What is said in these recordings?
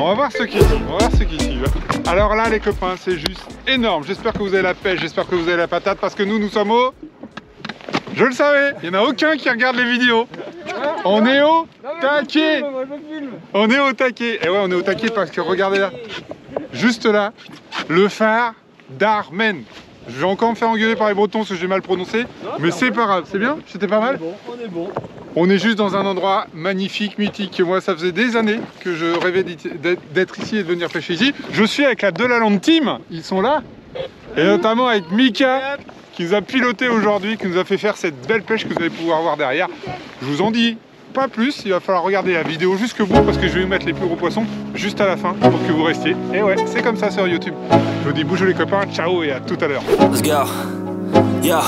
On va voir ce qui suit, on va voir ce qui suit. Alors là les copains, c'est juste énorme. J'espère que vous avez la pêche, j'espère que vous avez la patate, parce que nous sommes au... Je le savais, il n'y en a aucun qui regarde les vidéos. On est au taquet. On est au taquet. Et ouais, on est au taquet parce que regardez là, juste là, le phare d'Armen. Je vais encore me faire engueuler par les Bretons parce que j'ai mal prononcé, mais c'est pas grave. C'est bien? C'était pas mal? On est bon. On est juste dans un endroit magnifique, mythique. Moi, ça faisait des années que je rêvais d'être ici et de venir pêcher ici. Je suis avec la Delaland Team, ils sont là. Et notamment avec Mika, qui nous a piloté aujourd'hui, qui nous a fait faire cette belle pêche que vous allez pouvoir voir derrière. Je vous en dis pas plus, il va falloir regarder la vidéo jusqu'au bout parce que je vais vous mettre les plus gros poissons juste à la fin pour que vous restiez. Et ouais, c'est comme ça sur YouTube. Je vous dis bougez les copains, ciao et à tout à l'heure. Let's go. Yeah.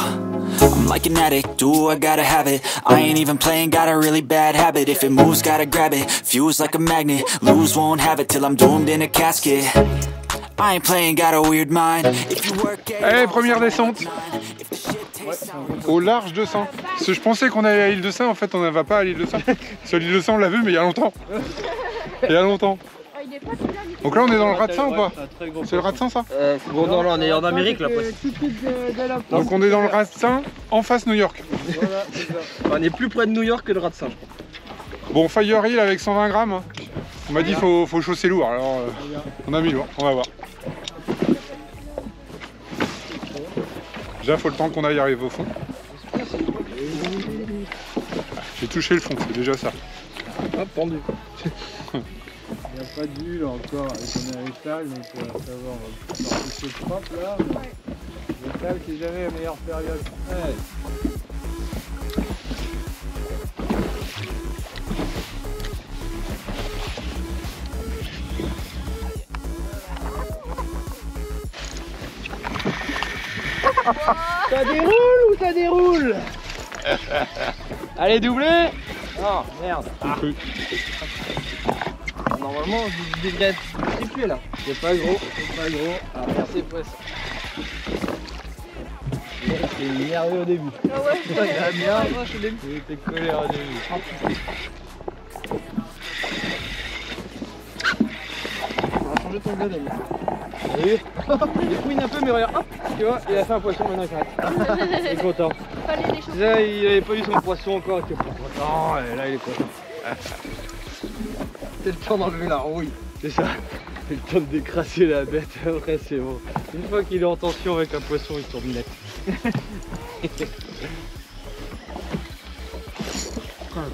I'm like an addict, do I gotta have it. I ain't even playing, got a really bad habit. If it moves, gotta grab it. Fuse like a magnet, lose, won't have it till I'm doomed in a casket. I ain't playing, got a weird mind. If you work, allez, première descente. Au large de Saint. Parce que je pensais qu'on allait à l'île de Saint, en fait on ne va pas à l'île de Saint. Sur l'île de Saint on l'a vu mais il y a longtemps. Il y a longtemps. Donc là on est dans le Rat-de-Saint ou pas? C'est le Rat-de-Saint ça? Bon non, là on est en Amérique là. Donc on est dans le Rat-de-Saint en face New York. Voilà, c'est ça. On est plus près de New York que le Rat-de-Saint. Bon, Fire Hill avec 120 grammes. Hein. On m'a dit faut chausser lourd, alors on a mis lourd, on va voir. Déjà faut le temps qu'on aille arriver au fond. J'ai touché le fond, c'est déjà ça. Hop, pendu. Il n'y a pas de vue là encore, et on est à l'étal, donc ça va, on va toucher le propre là. L'étal c'est jamais la meilleure période. Ouais. Ça déroule ou ça déroule? Allez, doublé. Oh merde. Ah. Normalement je devrais être triplé là. C'est pas gros, c'est pas gros. Ah merci poisson. C'est énervé au début. Ah ouais. Il a bien vache au début. Il était colère au début. On va changer ton blé d'ailleurs. Oui. Il fouine un peu mais regarde, hop, tu vois, il a fait un poisson, maintenant il s'arrête. Il est content. Là il avait pas eu son poisson encore, il était pas content, et là il est content. C'est le temps d'enlever la rouille. C'est ça. C'est le temps de décrasser la bête, après c'est bon. Une fois qu'il est en tension avec un poisson, il tourne net.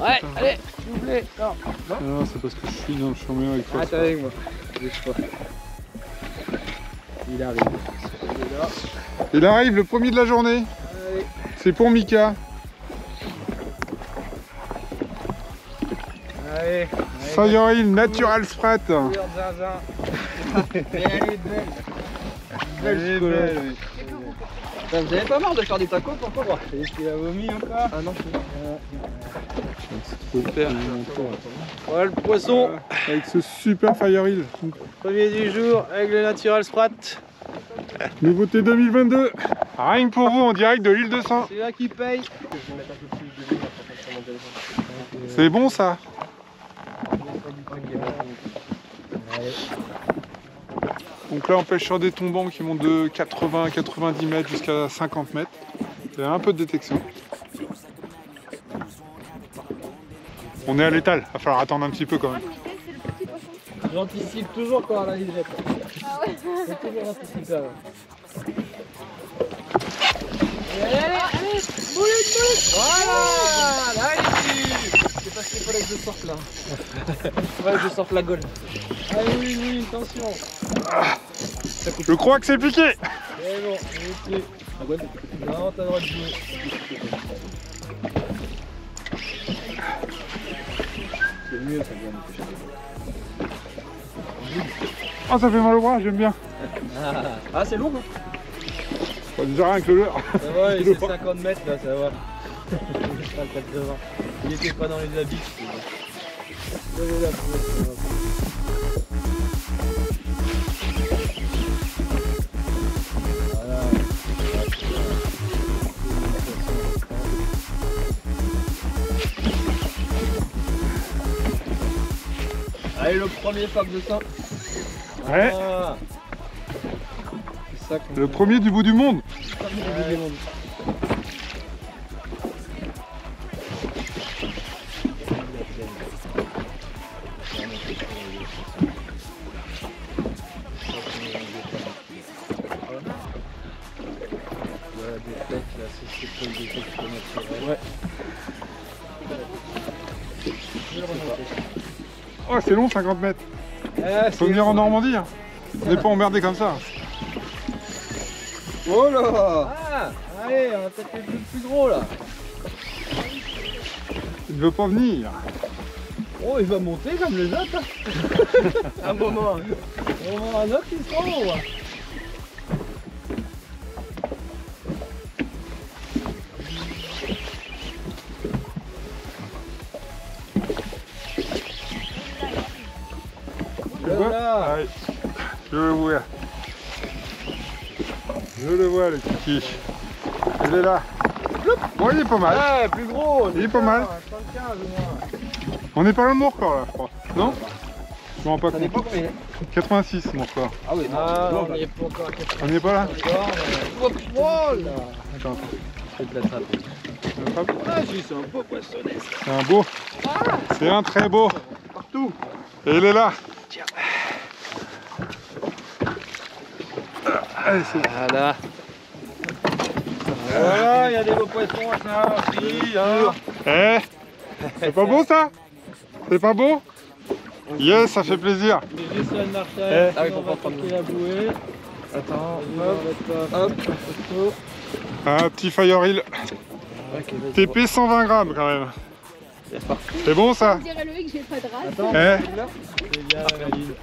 Ouais, allez, s'il vous plaît. Non, non c'est parce que je suis dans le chemin avec toi. Ah, t'es avec moi. Il arrive. Il arrive, le premier de la journée. C'est pour Mika. Allez. Fire Hill Natural Sprat. Belle. Vous avez pas marre de faire des tacos pour quoi? Et tu as vomi encore? Ah non, Faut faire. voilà le poisson. Avec ce super Fire Hill. Premier du jour avec le Natural Sprat. Nouveauté 2022. Rien que pour vous en direct de l'île de Saint. C'est là qui paye. C'est bon ça. Donc là on pêche sur des tombants qui montent de 80 à 90 mètres jusqu'à 50 mètres. Il y a un peu de détection. On est à l'étal, il va falloir attendre un petit peu quand même. J'anticipe toujours quand on a les jette. Ah ouais. Faut toujours anticiper avant. Allez, boulette. Voilà, là ici. C'est parce qu'il fallait que je sorte là. Ouais, que je sorte la gaule. Allez, oui, attention. Je crois que c'est piqué. C'est bon, c'est la gaule. Non, t'as le droit de jouer. C'est mieux, ça vient de pêcher. Oh ça fait mal au bras, j'aime bien. Ah c'est long hein. Déjà rien que le leurre. Ça va, il fait 50 mètres là, ça va. Il était pas dans les habits. Allez, le premier pack de ça. Ouais. Ah. C'est ça qu'on Le premier du bout du monde. ouais. Ouais. Oh, c'est long, 50 mètres. Faut venir en Normandie. Hein. On n'est pas emmerdé comme ça. Oh là. Ah, allez, on va peut-être les plus gros là. Il ne veut pas venir. Oh, il va monter comme les autres. Hein. Un moment. On va un autre qui se rend. Ah oui. Je le vois. Je le vois, le kiki. Il est là. Bon, il est pas mal. Ouais, plus gros. Il est pas mal. 75 au moins. On est pas loin de mon record là, je crois. Non? Je me rends pas Ça dépend compte. combien. 86 mon record. Ah oui, non, on n'y est pas encore à 80. On n'est pas là? Oh là. Attends, Je vais te l'attraper. Ah si, c'est un beau poissonnet. c'est un beau. C'est un très beau. Partout. Et il est là. Allez, c'est bon. Voilà. Voilà, il y a des beaux poissons ça aussi. Hein. Eh, c'est pas beau ça? C'est pas beau? Yes, ça fait plaisir. J'ai juste là de Marseille, Ah oui, on pour va prendre attaquer la bouée. Attends, Hop. Un petit Fire Hill. TP 120 grammes quand même. C'est bon ça? Je dirais Loïc, j'ai pas de rage. Eh, C'est bien la valide.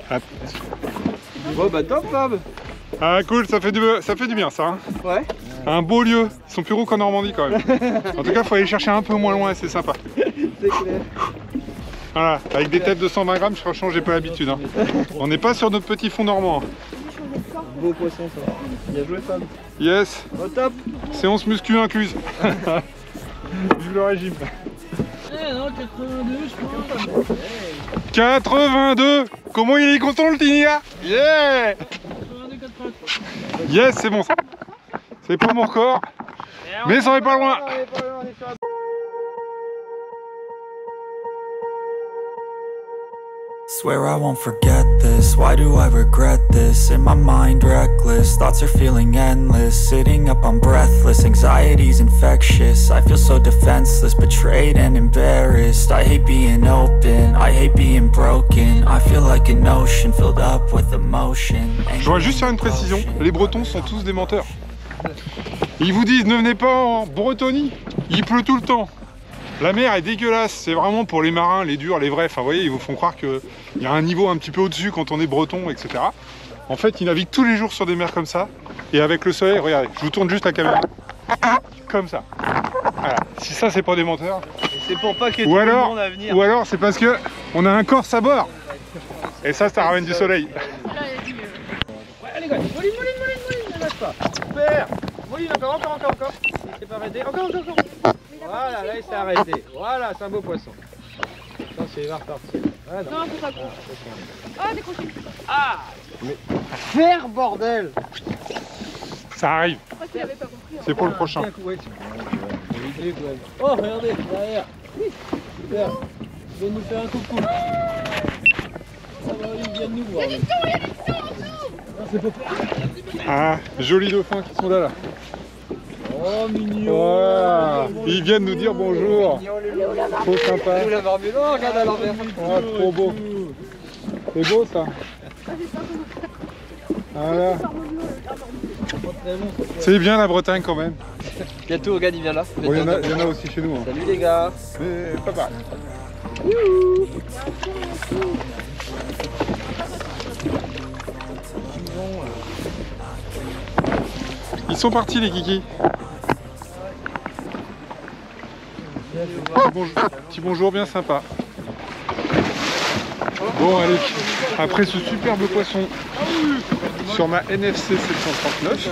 Bon bah top Fab. ah cool, ça fait du bien ça. Hein. Ouais. Un beau lieu. Ils sont plus gros qu'en Normandie quand même. En tout cas, faut aller chercher un peu moins loin et c'est sympa. C'est clair. Voilà, avec des têtes de 120 grammes, franchement, j'ai pas l'habitude. Hein. On n'est pas sur notre petit fond normand. Hein. Beau poisson ça. Bien joué Fab. Yes, Au top. séance muscu incluse. Vive le régime. Eh non, 82 je pense. 82. Comment il est content le Tinia? Yeah. 82, 83. Yes, c'est bon ça. C'est pas mon record, mais ça est pas loin. Swear I won't forget this, why do I regret this? In my mind reckless, thoughts are feeling endless. Sitting up I'm breathless, anxiety's infectious. I feel so defenseless, betrayed and embarrassed. I hate being open, I hate being broken. I feel like an ocean filled up with emotion. Je voudrais juste faire une précision, les Bretons sont tous des menteurs. Ils vous disent ne venez pas en Bretonie, il pleut tout le temps. La mer est dégueulasse, c'est vraiment pour les marins, les durs, les vrais. Enfin, vous voyez, ils vous font croire qu'il y a un niveau un petit peu au-dessus quand on est breton, etc. En fait, ils naviguent tous les jours sur des mers comme ça. Et avec le soleil, regardez, je vous tourne juste la caméra. Comme ça. Voilà. Si ça, c'est pas des menteurs. C'est pour pas que tout Ou le alors, monde à venir. c'est parce que on a un corse à bord. Et ça ramène du soleil. Allez gars, moline, ne lâche pas. Super. Moline, encore. Il s'est pas arrêté. Encore. Voilà, là il s'est arrêté. Voilà, c'est un beau poisson. Ça c'est va repartir. Ah, non. Non, c'est pas gros. Ah, décroché. Ah mais faire bordel. Ça arrive. Parce qu'il avait pas compris. C'est pour le prochain. Oh, regardez, derrière. Super. Il vient nous faire un coucou. Ça va, il vient de nous voir. Non, c'est pas possible. Ah, jolis dauphins qui sont là. Oh, mignon. Voilà. Ils viennent nous dire bonjour. Trop sympa. la barbue, non, regarde à l'envers. Oh, trop beau. C'est beau ça. Voilà. C'est bien la Bretagne quand même. Bientôt, regarde, il vient là. Bon, il y en a aussi chez nous. Hein. Salut les gars. Mais pas pareil. Ils sont partis les kikis. Petit bonjour bien sympa. Bon allez, après ce superbe poisson sur ma NFC 739,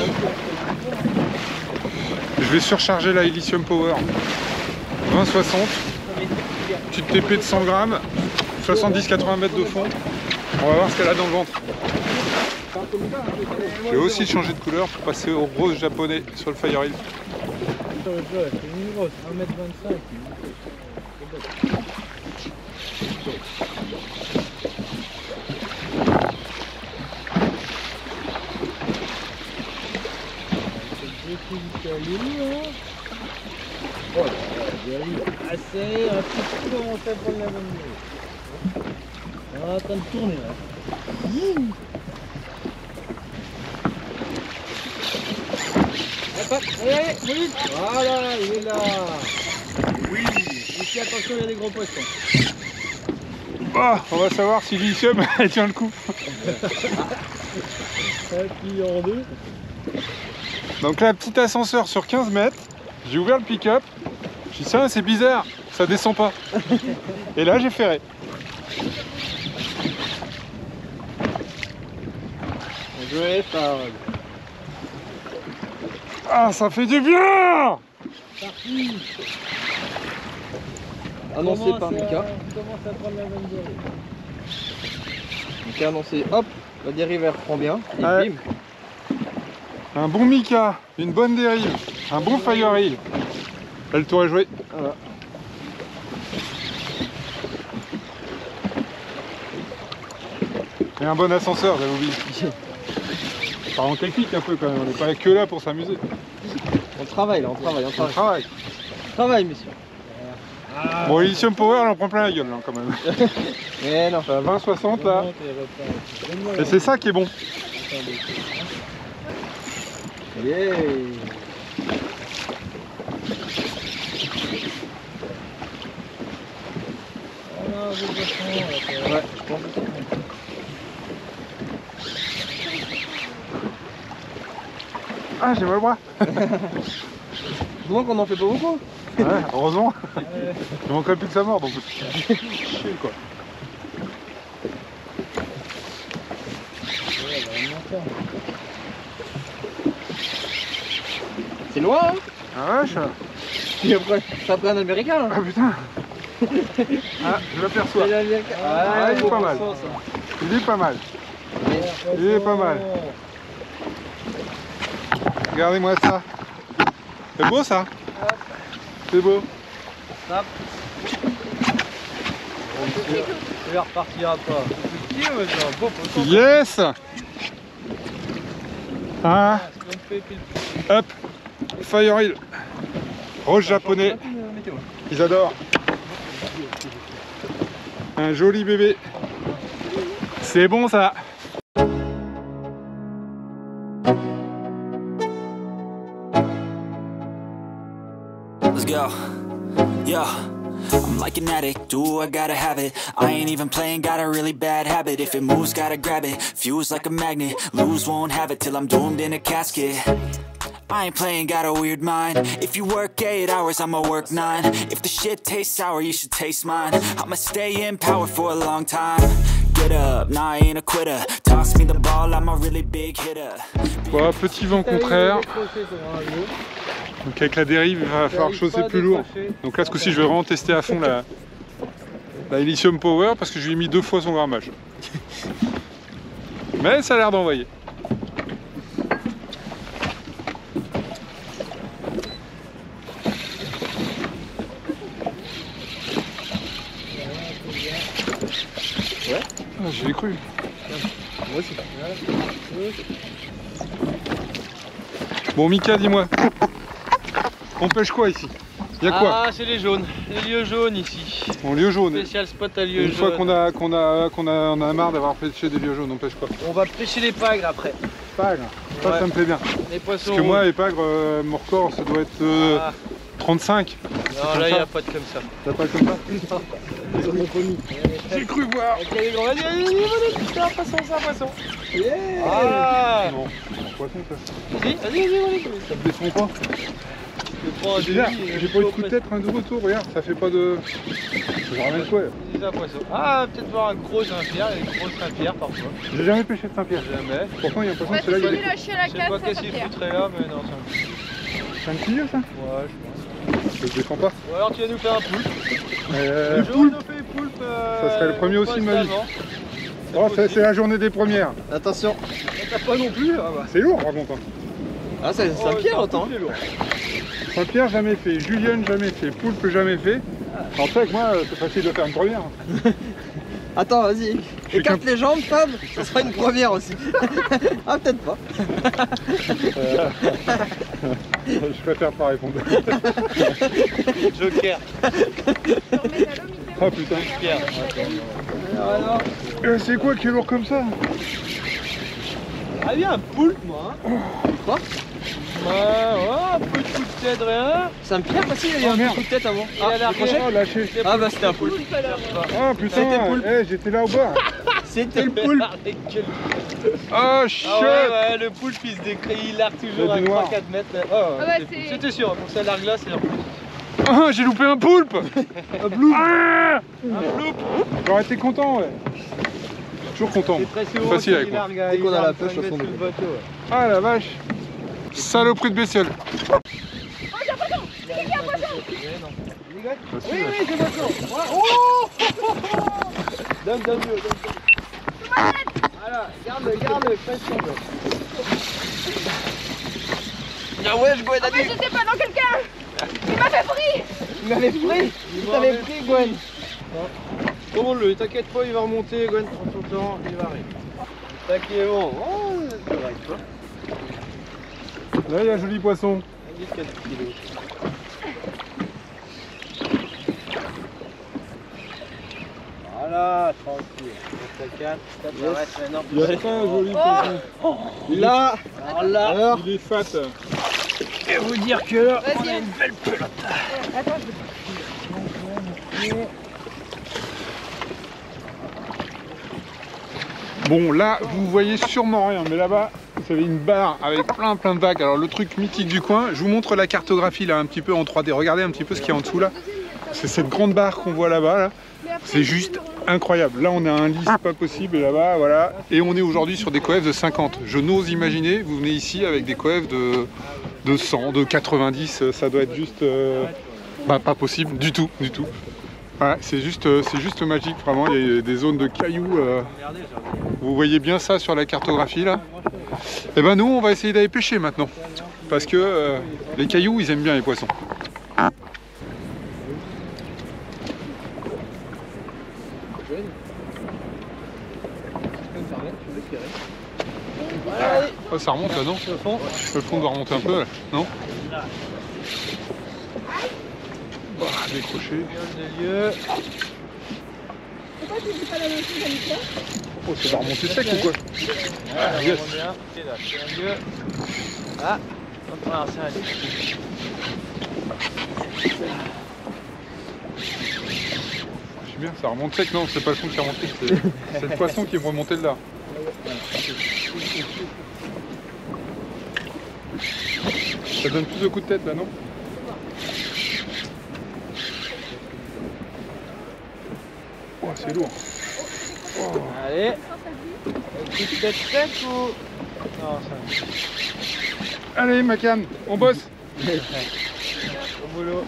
je vais surcharger la Elysium Power 20-60, petite TP de 100 grammes, 70-80 mètres de fond. On va voir ce qu'elle a dans le ventre. J'ai aussi changé de couleur pour passer au rose japonais sur le Fire Hill. C'est une grosse, 1m25. Oh là là, dérive assez, un petit peu commencer à prendre la bonne nuit. On est en train de tourner là. Allez, vite. Voilà, il est là. Oui. Ici, attention, il y a des gros poissons. Bah, on va savoir si l'Ilicium elle tient le coup. Un plié en deux. Donc là, petit ascenseur sur 15 mètres. J'ai ouvert le pick-up. J'ai dit, tiens, c'est bizarre, ça descend pas. Et là, j'ai ferré. Joué, ça. Ah, ça fait du bien! Parti. Annoncé par Mika. Commence à prendre la bonne dérive. Mika a annoncé, hop, la dérive elle reprend bien. Et Ouais. bim. Un bon Mika, une bonne dérive, un bon Fire Hill. Elle t'aurait joué. Voilà. Et un bon ascenseur, j'avais oublié. Ça rend technique un peu quand même, on n'est pas que là pour s'amuser. On travaille là, on travaille, on On travaille. travaille. On travaille, messieurs. Bon, Ilicium Power, elle en prend plein la gueule là, quand même. Mais non. Ça à 20-60 là. Et c'est ça qui est bon. Yeah. Ouais, je pense. Ah, j'ai mal le bras. Donc on en fait pas beaucoup. Ouais, heureusement. Il manquerait plus que sa mort, donc chier quoi. C'est loin, hein. Ah vache. Puis après, ça prend un américain. Hein. Ah putain. Ah, je l'aperçois. C'est l'américain. Ah, il est pas mal. Il est pas mal. Il est pas mal. Regardez-moi ça. C'est beau ça. C'est beau. Hop. Il repartira pas. Petit, mais c'est un beau poisson. Yes. Ah, hop. Fire Hill. Rose japonais. Ils adorent. Un joli bébé. C'est bon ça. Let's go. Yo, I'm like an addict, do I gotta have it. I ain't even playing, got a really bad habit. If it moves, gotta grab it. Fuse like a magnet, lose, won't have it till I'm doomed in a casket. I ain't playing, got a weird mind. If you work 8 hours, I'ma work 9. If the shit tastes sour, you should taste mine. I'ma stay in power for a long time. Get up, nah, I ain't a quitter. Toss me the ball, I'm a really big hitter. Voilà, petit vent contraire. Donc avec la dérive, il va falloir chausser plus lourd. Donc là, ce coup-ci, je vais vraiment tester à fond la Ilicium Power parce que je lui ai mis 2 fois son grammage. Mais ça a l'air d'envoyer. Ouais. Ah, j'y ai cru. Moi aussi. Bon, Mika, dis-moi. On pêche quoi ici? Il y a quoi? Ah, c'est les jaunes. Les lieux jaunes ici. En lieu jaune. Spécial spot à lieu Une jaune. fois qu'on a marre d'avoir pêché des lieux jaunes, on pêche quoi? On va pêcher les pagres après. Pagre. Ça, Ouais. ça me plaît bien. Les poissons. Parce que moi, rouges. les pagres, mon record, ça doit être Ah. 35. Non, là, il n'y a pas de comme ça. T'as pas comme ça? J'ai cru voir. Ok, les gros, vas-y, c'est un poisson, c'est un poisson. Ah. Non, poisson ça. Vas-y, vas-y. Ça me descend pas. Je prends un C'est bizarre, demi. j'ai pas eu de coup de tête, un de retour, regarde, ça fait pas de... Je ramène quoi? C'est un poisson. Ah, peut-être voir un gros Saint-Pierre, il y a des gros Saint-Pierre parfois. J'ai jamais pêché de Saint-Pierre. Jamais. Pourtant, il y a un poisson, Ouais, c'est là, tu il y a lui des... lâcher la Je sais pas canne, ça qu'est-ce qu'il fait. foutrait là, mais non, c'est un C'est un petit lieu, ça? Ouais, je pense. Ça se défend pas. Ou alors tu vas nous faire un poulpe. Euh, Le jour, on nous fait les poulpes. Ça serait le premier aussi de ma vie. Oh, c'est la journée des premières. Attention. T'as pas non plus. Ah bah. C'est lourd par contre. Ah, c'est Saint-Pierre autant. Saint-Pierre jamais fait, Julien jamais fait, Poulpe jamais fait. En fait, moi, c'est facile de faire une première. Attends, vas-y. Écarte les jambes, Fab. Ça sera une première aussi. Ah, peut-être pas. Je préfère pas répondre. Joker. Oh putain. C'est quoi qui est lourd comme ça? Ah, bien un poulpe, moi. Quoi? Ouais, un peu de coup de tête, rien. Saint-Pierre aussi, il y a eu un coup de tête avant. Ah, Lâché. Ah, bah c'était un poulpe. Ah putain, j'étais là au bord. C'était le poulpe. Oh shit. Ouais, le poulpe il se décrit, il largue toujours à 3-4 mètres. Oh, ouais, c'était sûr, pour ça largue là, c'est un poulpe. Ah, j'ai loupé un poulpe. Un poulpe. Ah, Un poulpe. j'aurais été content, ouais. Toujours content. Facile avec moi. Dès qu'on a la pêche au fond de l'eau. Ah la vache. Saloperie de bestiole. Oh, j'ai un poisson. C'est qui un poisson? Oui, c'est poisson. Oh. Donne mieux. Voilà, garde-le, pression. Ah ouais, je Gwen, Ah, mais j'étais pas dans quelqu'un. Il m'avait pris. Il m'avait pris. Il t'avait pris, Gwen. Commande-le, t'inquiète pas, il va remonter, Gwen, prends ton temps, il va arriver. Taquet, bon. Oh, c'est vrai, quoi. Là, il y a un joli poisson. 4 kilos. Voilà, tranquille. Il y a pas un joli poisson. Là, alors, Il est fat. je vais vous dire que là, Vas-y. on a une belle pelote. Attends, Bon, là, vous voyez sûrement rien, mais là-bas, vous avez une barre avec plein de vagues. Alors, le truc mythique du coin, je vous montre la cartographie là, un petit peu en 3D. Regardez un petit peu ce qu'il y a en dessous là. C'est cette grande barre qu'on voit là-bas. Là. C'est juste incroyable. Là, on a un lisse pas possible et là-bas, voilà. Et on est aujourd'hui sur des coefs de 50. Je n'ose imaginer, vous venez ici avec des coefs de 100, de 90. Ça doit être juste pas possible du tout. Ouais, c'est juste magique, vraiment. Il y a des zones de cailloux. Vous voyez bien ça sur la cartographie là. Et ben nous, on va essayer d'aller pêcher maintenant. Parce que les cailloux, ils aiment bien les poissons. Oh, ça remonte là, non? Le fond doit remonter un peu là, non? Bah, décroché. pourquoi tu dis pas la même chose à Nicolas? Oh, ça va remonter sec ou quoi? Ah, yes. Ah, on va lancer un lit. Je suis bien, ça remonte sec, non, c'est pas le fond qui est remonté, c'est le poisson qui est remonté de là. Ça donne plus de coups de tête là, non? Oh, c'est lourd. Oh. Allez, coup de tête sec ou... Non, ça... Allez, ma canne, on bosse. Au boulot.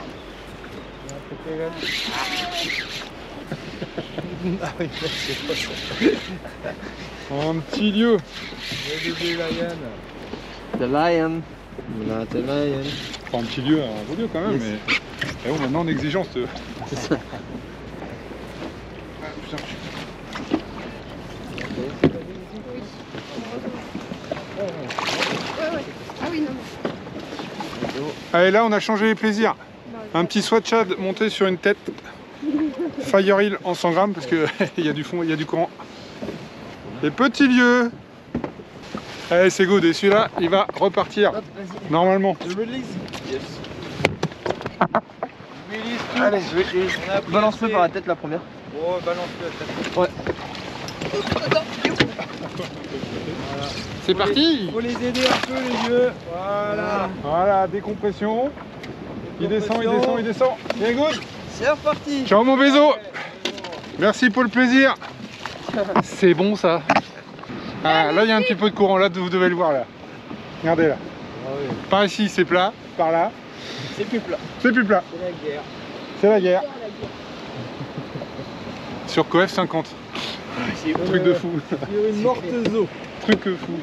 Ah oui, c'est pas ça. En petit lieu. The lion. Not the lion. Enfin, en petit lieu, un beau lieu quand même, Yes. mais... Et oh, maintenant en exigence. C'est ça. Ah, putain. Ouais. Ah oui, non. Allez, là, on a changé les plaisirs. Un petit swatchad monté sur une tête. Fire Hill en 100 grammes parce qu'il y a du fond, il y a du courant. Les petits lieux. Allez, c'est good. Et celui-là, il va repartir. normalement. Je release. Yes. Release tout. Allez, release. Balance-le par la tête la première. Oh, balance-le la tête. Ouais. C'est parti. Faut les aider un peu les yeux. Voilà. Voilà, décompression. Il descend, il descend, il descend. Bien good. C'est reparti. Ciao mon bézo. Merci pour le plaisir. C'est bon ça. Ah, là il y a un petit peu de courant, là vous devez le voir là. Regardez là. Ah oui. Par ici c'est plat, par là. C'est plus plat. C'est plus plat. C'est la guerre. C'est la guerre. sur Coef 50. Truc de fou. Sur une morte zo. Truc de fou.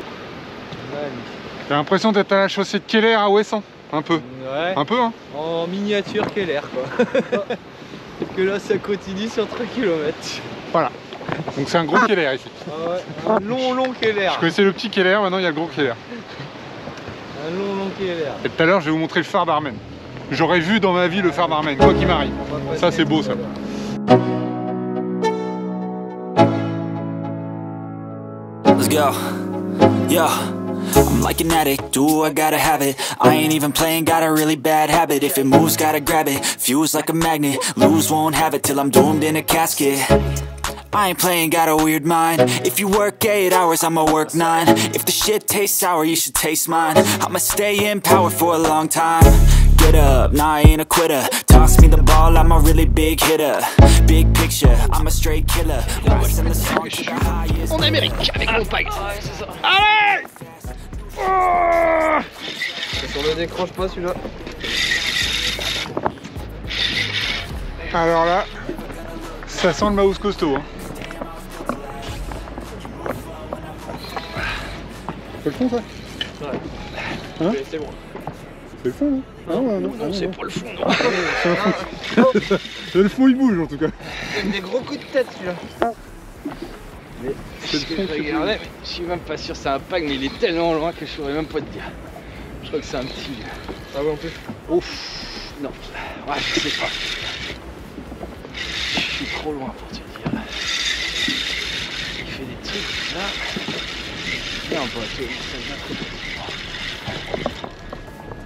J'ai l'impression d'être à la chaussée de Keller à Ouessant. Un peu. Ouais. Un peu, hein. En miniature Keller, quoi. Que là, ça continue sur 3 km. Voilà. Donc c'est un gros Keller ici. Ah ouais, un long Keller. Je connaissais le petit Keller, maintenant il y a le gros Keller. Un long Keller. Et tout à l'heure, je vais vous montrer le phare d'Armen. J'aurais vu dans ma vie le phare d'Armen, quoi qu'il m'arrive. Ça, c'est beau, ça. Let's go. Yo, I'm like an addict, do I gotta have it. I ain't even playing, got a really bad habit. If it moves, gotta grab it, fuse like a magnet. Lose, won't have it till I'm doomed in a casket. I ain't playing, got a weird mind. If you work 8 hours, I'ma work 9. If the shit tastes sour, you should taste mine. I'ma stay in power for a long time. Get up, nah, I ain't a quitter. Toss me the ball, I'm a really big hitter. Big picture, I'm a straight killer. Voice in the song to the highest. En Amérique, avec mon pack. Allez! On le décroche pas celui-là. Alors là, ça sent le mouse costaud. Hein. C'est le fond, ça? Ouais. Hein? C'est bon. C'est le fond, non? Ah ouais, Non, c'est pas le fond, non. C'est un fond. Le fond, il bouge en tout cas. Il des gros coups de tête celui-là. C'est le fond Je qui bouge. regardais, mais je suis même pas sûr c'est un pack, mais il est tellement loin que je saurais même pas te dire. Je crois que c'est un petit. Ah ouais, en plus. Ouf, non. Ouais, je sais pas. Je suis trop loin pour te dire. Il fait des trucs là. Et en bateau, ça vient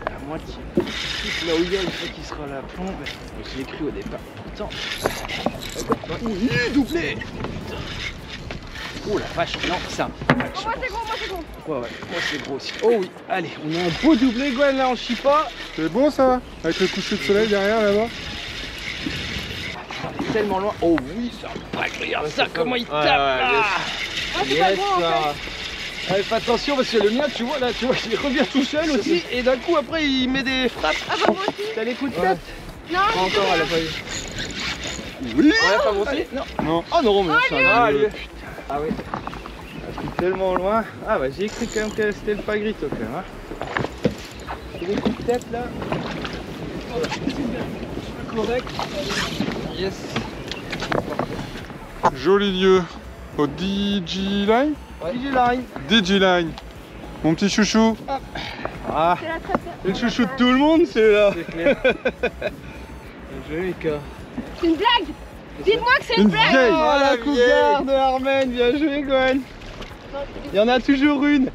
à moitié. Là où il y a, une fois qu'il sera à la plombe, je l'ai cru au départ. Pourtant. Oui, doublé. Oh la vache, non, ça. Oh, moi c'est gros, moi c'est gros. Ouais, moi c'est gros aussi. Oh oui, allez, on a un beau doublé, Gwen, là, on chie pas. C'est beau ça? Avec le coucher de soleil derrière là-bas. On est tellement loin. Oh oui, c'est un pack, regarde ça, comment il tape là. Ah, c'est pas gros en fait. Allez, fais attention parce que le mien, tu vois, là, tu vois, il revient tout seul aussi. Et d'un coup, après, il met des frappes. Ah bah moi aussi. T'as les coups de tête? Non, Pas encore, elle a pas eu. Oui. On l'a pas monté? Allez, non. Non. Oh non, mais c'est un Allez. putain. Ah oui. Je suis tellement loin. Ah bah j'ai écrit quand même que c'était le pagrito quand même. Hein. J'ai des coups de tête là. Correct. Yes. Joli lieu au DJ Line. DJ Line. DJ Line. Mon petit chouchou. Ah, c'est la trappe. c'est le chouchou de tout le monde celui-là. C'est clair. Joli cas. C'est une blague. Dites-moi que c'est une Une blague. vieille. Oh la coupe de Armen, bien joué Gwen. Il y en a toujours une.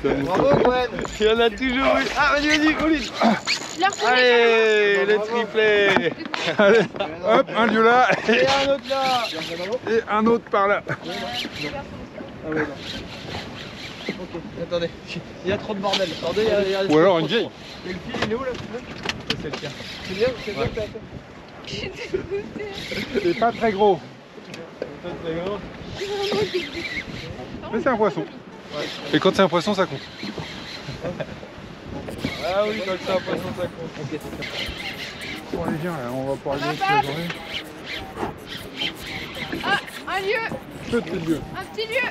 Bravo Gwen. Il y en a toujours une. Ah vas-y, Pauline. Leur tournée, Allez, le triplé. Allez, hop, un lieu là Et un autre là. et un autre par là. Ah ouais, non. Ok, attendez. Il y a trop de bordel. Attendez, il y a Ou alors une vieille. Et le fil il est où là? C'est le tien. C'est bien que t'as fait. C'est pas très gros. C'est gros. Mais c'est un poisson. Et quand c'est un poisson, ça compte. Ah oui, quand c'est un poisson ça compte. Ok, Bon, allez, viens là, on va pouvoir aller toute la journée. Ah, un lieu, Petit lieu. un petit lieu.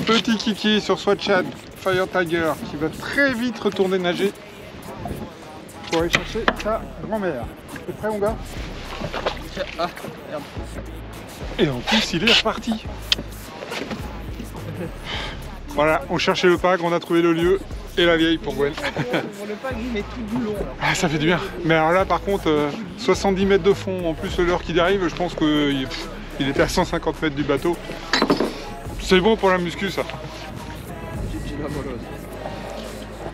Petit kiki sur Swatchad Fire Tiger qui va très vite retourner nager pour aller chercher sa grand-mère. T'es prêt mon gars? Ah, merde. Et en plus il est reparti. Voilà, on cherchait le pack, on a trouvé le lieu et la vieille pour Gwen. Pour le pack, il met tout du long. Là. Ah, ça fait du bien. Mais alors là par contre, 70 mètres de fond, en plus l'heure qui arrive, je pense qu'il était à 150 mètres du bateau. C'est bon pour la muscu ça.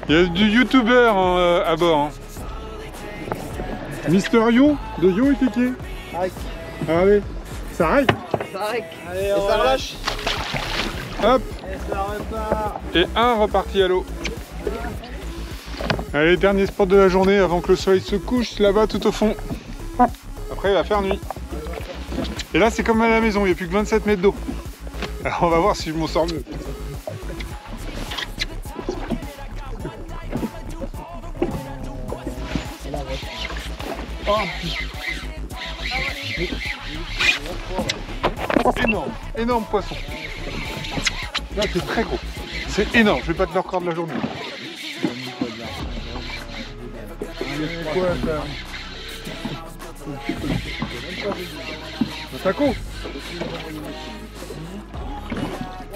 Il y a du youtubeur à bord. Hein. Mister Yo de Yo et Kiki. Allez, ça arrive. Allez, et ça relâche. Hop, Et ça repart. et un reparti à l'eau. Allez, dernier spot de la journée avant que le soleil se couche là-bas tout au fond. Après il va faire nuit. Et là c'est comme à la maison, il n'y a plus que 27 mètres d'eau. Alors on va voir si je m'en sors mieux. Énorme, énorme poisson. Là c'est très gros. C'est énorme, je vais battre le record de la journée. C'est quoi ça? Un taco.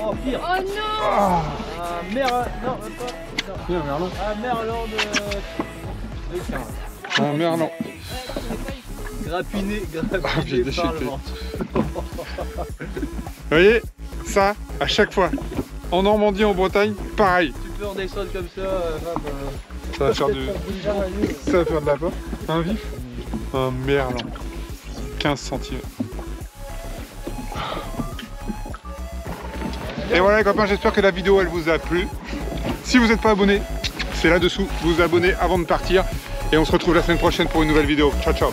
Oh, pire. Oh non. Ah, Non, même pas. bien, merlan. Un merlan de 15. Un merlan. Grappiné j'ai par déchiqueté. le ventre. Vous voyez, ça, à chaque fois. En Normandie, en Bretagne, pareil. Tu peux redescendre comme ça, Ça va faire de la pâte. Un vif. Un merlan. 15 centimes. Et voilà les copains, j'espère que la vidéo elle vous a plu. Si vous n'êtes pas abonné, c'est là-dessous, vous vous abonnez avant de partir. Et on se retrouve la semaine prochaine pour une nouvelle vidéo. Ciao ciao.